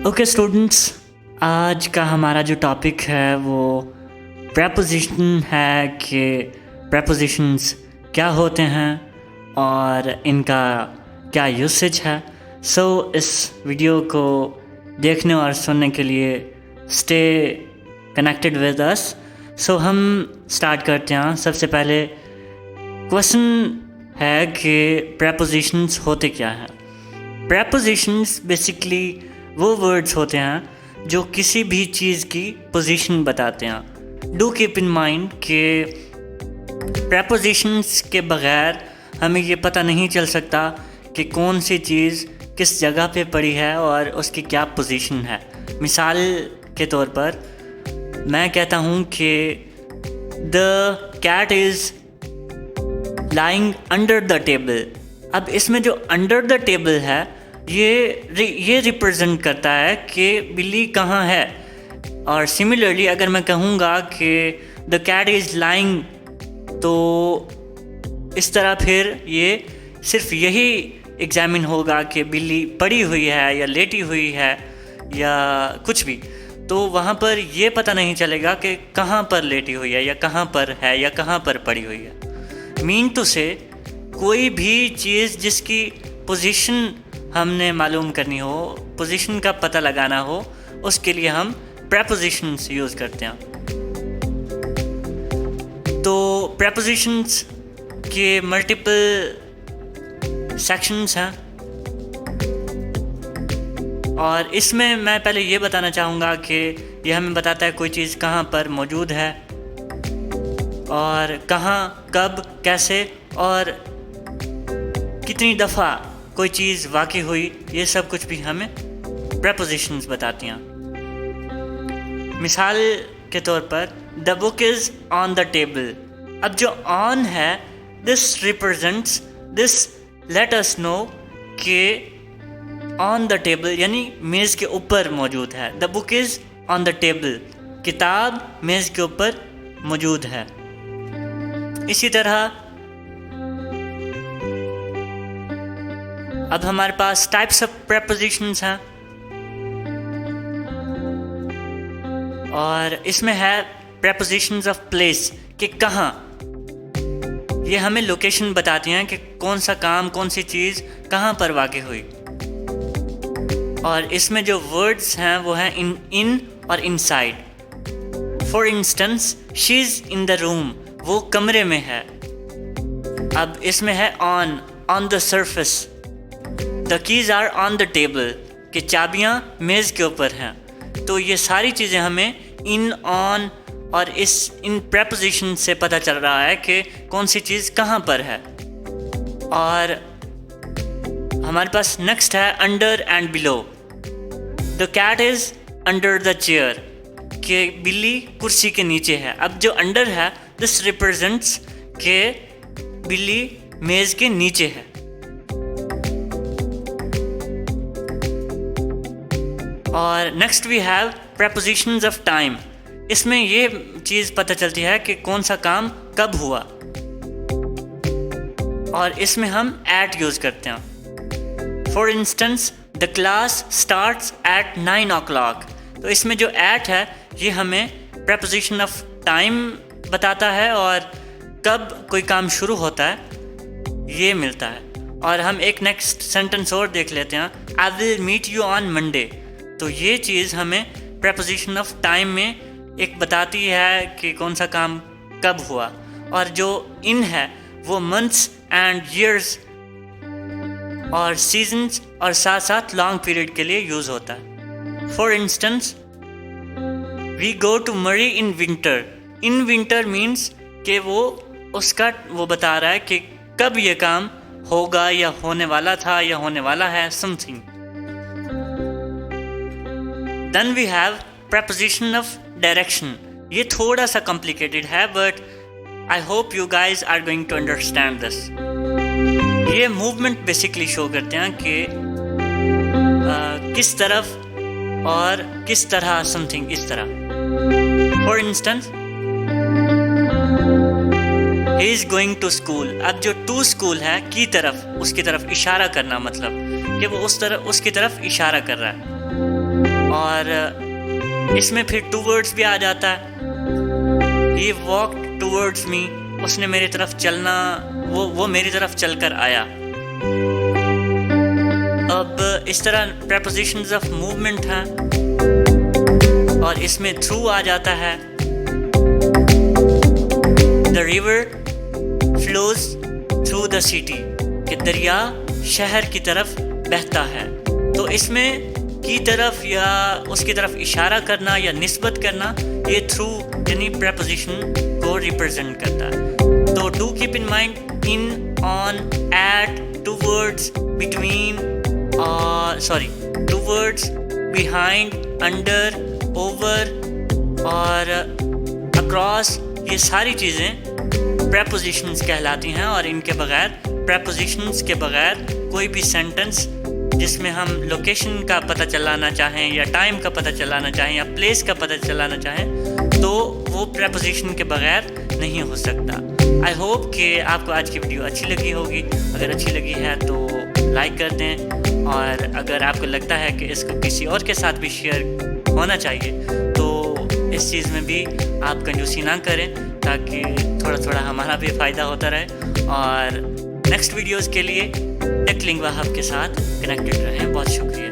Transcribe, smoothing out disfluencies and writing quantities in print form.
Okay students, आज का हमारा जो टॉपिक है वो प्रेपोजिशन है कि प्रेपोजिशंस क्या होते हैं और इनका क्या यूसेज है। सो इस वीडियो को देखने और सुनने के लिए स्टे कनेक्टेड विद अस। सो हम स्टार्ट करते हैं। सबसे पहले क्वेश्चन है कि प्रेपोजिशंस होते क्या हैं। प्रेपोजिशंस बेसिकली वो वर्ड्स होते हैं जो किसी भी चीज़ की पोजीशन बताते हैं। डू कीप इन माइंड कि प्रेपोजिशंस के बग़ैर हमें ये पता नहीं चल सकता कि कौन सी चीज़ किस जगह पे पड़ी है और उसकी क्या पोजीशन है। मिसाल के तौर पर मैं कहता हूँ कि the cat is lying under the table. अब इसमें जो अंडर द टेबल है ये रिप्रेजेंट करता है कि बिल्ली कहाँ है। और सिमिलरली अगर मैं कहूँगा कि द कैट इज़ लाइंग, तो इस तरह फिर ये सिर्फ यही एग्जामिन होगा कि बिल्ली पड़ी हुई है या लेटी हुई है या कुछ भी। तो वहाँ पर ये पता नहीं चलेगा कि कहाँ पर लेटी हुई है या कहाँ पर है या कहाँ पर पड़ी हुई है। मीन टू से कोई भी चीज़ जिसकी पोजीशन हमने मालूम करनी हो, पोजीशन का पता लगाना हो, उसके लिए हम प्रेपोजिशंस यूज़ करते हैं। तो प्रेपोजिशंस के मल्टीपल सेक्शंस हैं और इसमें मैं पहले ये बताना चाहूँगा कि ये हमें बताता है कोई चीज़ कहाँ पर मौजूद है और कहाँ, कब, कैसे और कितनी दफ़ा कोई चीज़ वाक़ई हुई। ये सब कुछ भी हमें प्रेपोजिशंस बताती हैं। मिसाल के तौर पर the book is on the table. अब जो ऑन है this represents, this let us know कि ऑन द टेबल यानी मेज़ के ऊपर मौजूद है। The book is on the table, किताब मेज़ के ऊपर मौजूद है। इसी तरह अब हमारे पास टाइप्स ऑफ प्रेपोजिशंस हैं और इसमें है प्रेपोजिशंस ऑफ प्लेस कि कहाँ। ये हमें लोकेशन बताती हैं कि कौन सा काम, कौन सी चीज़ कहाँ पर वाक़ई हुई। और इसमें जो वर्ड्स हैं वो हैं इन और inside. For instance she is in the room, वो कमरे में है। अब इसमें है on the surface. The keys are on the table, कि चाबियाँ मेज़ के ऊपर हैं। तो ये सारी चीज़ें हमें इन, ऑन और इन प्रेपोजिशन से पता चल रहा है कि कौन सी चीज़ कहाँ पर है। और हमारे पास नेक्स्ट है under and below. The cat is under the chair, कि बिल्ली कुर्सी के नीचे है। अब जो अंडर है दिस रिप्रेजेंट्स कि बिल्ली मेज़ के नीचे है। और next we have prepositions of time. इसमें ये चीज़ पता चलती है कि कौन सा काम कब हुआ और इसमें हम एट यूज़ करते हैं। For instance the class starts at 9 o'clock। तो इसमें जो एट है ये हमें प्रेपोजिशन ऑफ टाइम बताता है और कब कोई काम शुरू होता है ये मिलता है। और हम एक नेक्स्ट सेंटेंस और देख लेते हैं, I will meet you on Monday. तो ये चीज़ हमें प्रेपोजिशन ऑफ टाइम में एक बताती है कि कौन सा काम कब हुआ। और जो इन है वो मंथ्स एंड ईयर्स और सीजन्स और साथ साथ लॉन्ग पीरियड के लिए यूज़ होता है। For instance we go to Murree in winter. In winter means कि वो बता रहा है कि कब ये काम होगा या होने वाला था या होने वाला है, something. Then we have preposition of direction. ये थोड़ा सा complicated है but I hope you guys are going to understand this. ये movement basically show करते हैं कि किस तरफ और किस तरह something इस तरह। For instance, he is going to school. अब जो to school है की तरफ, उसकी तरफ इशारा करना, मतलब कि वो उसकी तरफ इशारा कर रहा है। और इसमें फिर टूवर्ड्स भी आ जाता है। ही वॉक टूवर्ड्स मी, उसने मेरी तरफ चलना, वो मेरी तरफ चलकर आया। अब इस तरह prepositions ऑफ मूवमेंट हैं और इसमें थ्रू आ जाता है। The river flows through the city, कि दरिया शहर की तरफ बहता है। तो इसमें की तरफ या उसकी तरफ इशारा करना या निस्बत करना, ये थ्रू यानी preposition को रिप्रेजेंट करता है। तो do keep in mind in, on, at, towards, between, towards, behind, under, over और अक्रॉस, ये सारी चीज़ें prepositions कहलाती हैं। और इनके बगैर, prepositions के बगैर कोई भी सेंटेंस जिसमें हम लोकेशन का पता चलाना चाहें या टाइम का पता चलाना चाहें या प्लेस का पता चलाना चाहें, तो वो preposition के बगैर नहीं हो सकता। आई होप कि आपको आज की वीडियो अच्छी लगी होगी। अगर अच्छी लगी है तो लाइक कर दें, और अगर आपको लगता है कि इसको किसी और के साथ भी शेयर होना चाहिए तो इस चीज़ में भी आप कंजूसी ना करें, ताकि थोड़ा थोड़ा हमारा भी फ़ायदा होता रहे। और नेक्स्ट वीडियोज़ के लिए टेक लिंग्वा हब के साथ कनेक्टेड रहें। बहुत शुक्रिया।